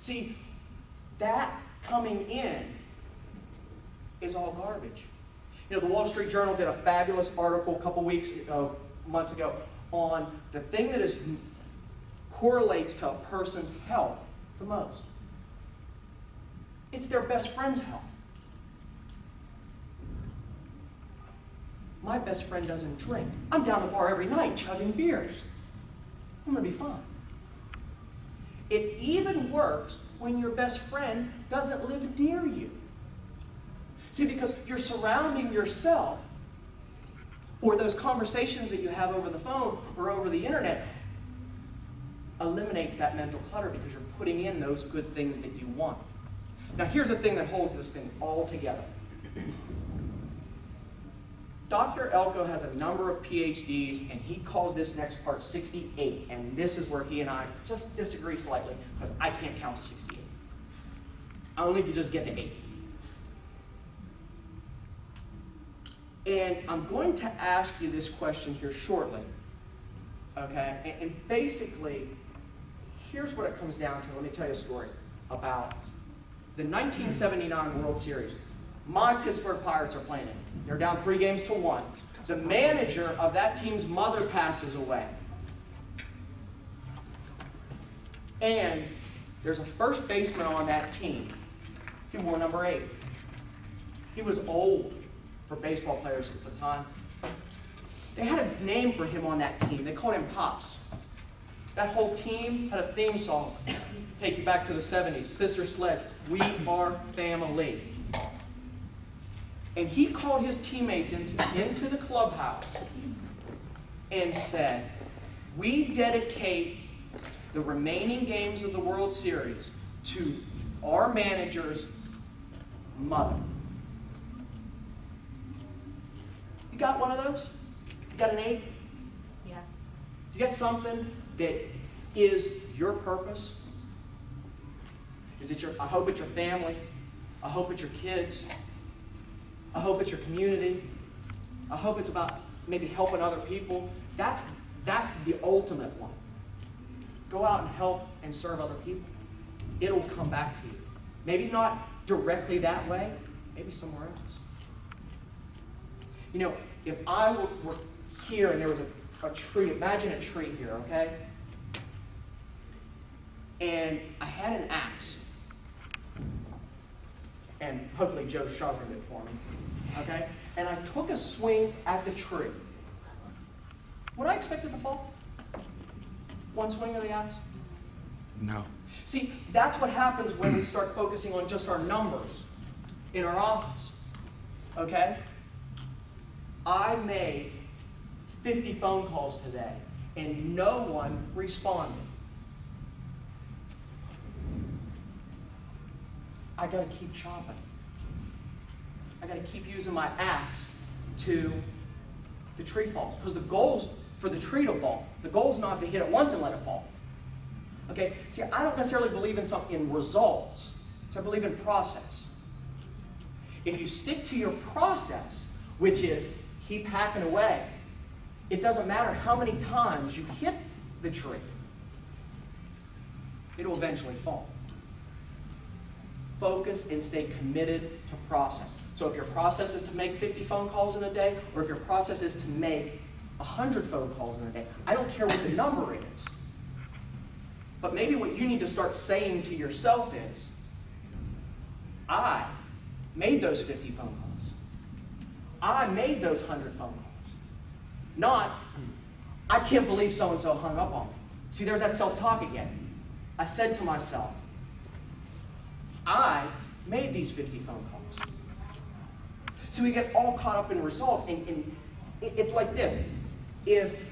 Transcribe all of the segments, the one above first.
See, that coming in is all garbage. You know, the Wall Street Journal did a fabulous article a couple months ago on the thing that correlates to a person's health the most. It's their best friend's health. My best friend doesn't drink. I'm down the bar every night chugging beers. I'm going to be fine. It even works when your best friend doesn't live near you. See, because you're surrounding yourself, or those conversations that you have over the phone or over the internet eliminates that mental clutter because you're putting in those good things that you want. Now, here's the thing that holds this thing all together. Dr. Elko has a number of PhDs, and he calls this next part 68, and this is where he and I just disagree slightly, because I can't count to 68. I only can just get to 8. And I'm going to ask you this question here shortly, okay? And basically, here's what it comes down to. Let me tell you a story about the 1979 World Series. My Pittsburgh Pirates are playing it. They're down 3-1. The manager of that team's mother passes away. And there's a first baseman on that team. He wore number 8. He was old for baseball players at the time. They had a name for him on that team. They called him Pops. That whole team had a theme song. Take you back to the 70s. Sister Sledge. We are family. And he called his teammates into the clubhouse and said, we dedicate the remaining games of the World Series to our manager's mother. You got one of those? You got an 8? Yes. You got something that is your purpose? Is it I hope it's your family. I hope it's your kids. I hope it's your community. I hope it's about maybe helping other people. That's the ultimate one. Go out and help and serve other people. It'll come back to you. Maybe not directly that way, maybe somewhere else. You know, if I were here and there was a tree, imagine a tree here, okay? And I had an axe. And hopefully Joe sharpened it for me, okay? And I took a swing at the tree. Would I expect it to fall? One swing of the axe? No. See, that's what happens when we start focusing on just our numbers in our office, okay? I made 50 phone calls today, and no one responded. I got to keep chopping. I got to keep using my axe to the tree falls. Because the goal's for the tree to fall. The goal's not to hit it once and let it fall. Okay? See, I don't necessarily believe in results. So I believe in process. If you stick to your process, which is keep hacking away, it doesn't matter how many times you hit the tree. It'll eventually fall. Focus and stay committed to process. So if your process is to make 50 phone calls in a day, or if your process is to make 100 phone calls in a day, I don't care what the number is. But maybe what you need to start saying to yourself is, I made those 50 phone calls. I made those 100 phone calls. Not, I can't believe so-and-so hung up on me. See, there's that self-talk again. I said to myself, I made these 50 phone calls. So we get all caught up in results, and it's like this. If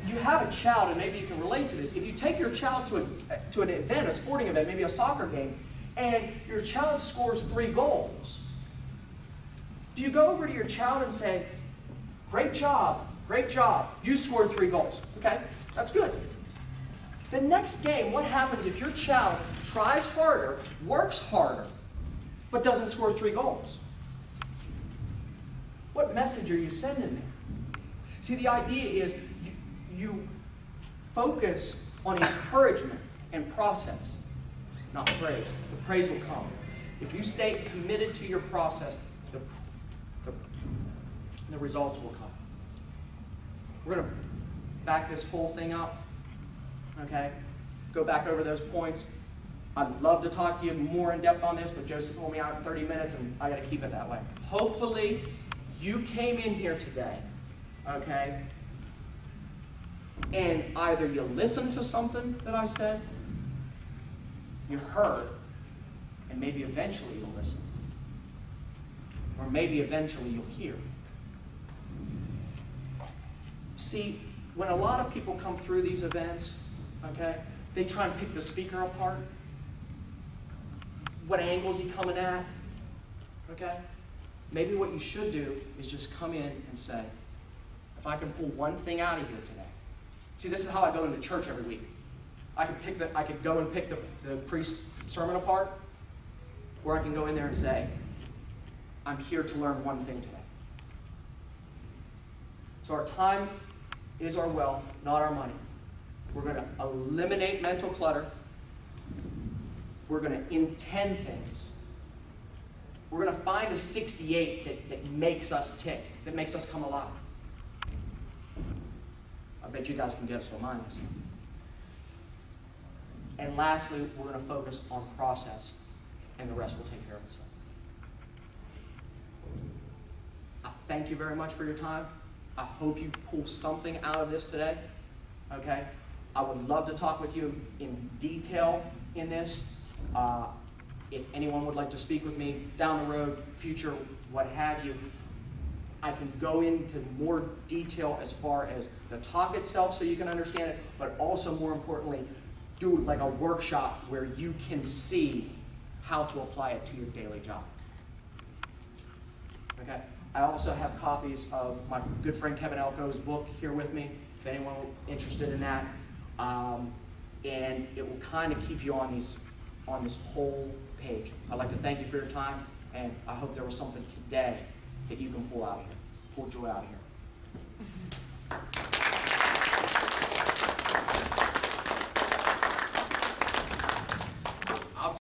you have a child, and maybe you can relate to this, if you take your child to an event, a sporting event, maybe a soccer game, and your child scores 3 goals, do you go over to your child and say, great job, you scored 3 goals. Okay, that's good. The next game, what happens if your child tries harder, works harder, but doesn't score 3 goals? What message are you sending them? See, the idea is you focus on encouragement and process. not praise. The praise will come. If you stay committed to your process, the results will come. We're going to back this whole thing up, okay? Go back over those points. I'd love to talk to you more in depth on this, but Joseph told me I have 30 minutes and I got to keep it that way. Hopefully, you came in here today, okay, and either you listened to something that I said, you heard, and maybe eventually you'll listen. Or maybe eventually you'll hear. See, when a lot of people come through these events, okay, they try and pick the speaker apart. What angle is he coming at? Okay? Maybe what you should do is just come in and say, if I can pull one thing out of here today. See, this is how I go into church every week. I could go and pick the priest's sermon apart, or I can go in there and say, I'm here to learn one thing today. So our time is our wealth, not our money. We're going to eliminate mental clutter. We're going to intend things. We're going to find a 68 that makes us tick, that makes us come alive. I bet you guys can guess what mine is. And lastly, we're going to focus on process, and the rest will take care of itself. I thank you very much for your time. I hope you pull something out of this today. Okay? I would love to talk with you in detail in this. If anyone would like to speak with me down the road, future, what have you, I can go into more detail as far as the talk itself so you can understand it, but also more importantly, do like a workshop where you can see how to apply it to your daily job. Okay? I also have copies of my good friend Kevin Elko's book here with me, if anyone interested in that. And it will kind of keep you on this whole page. I'd like to thank you for your time, and I hope there was something today that you can pull joy out of here.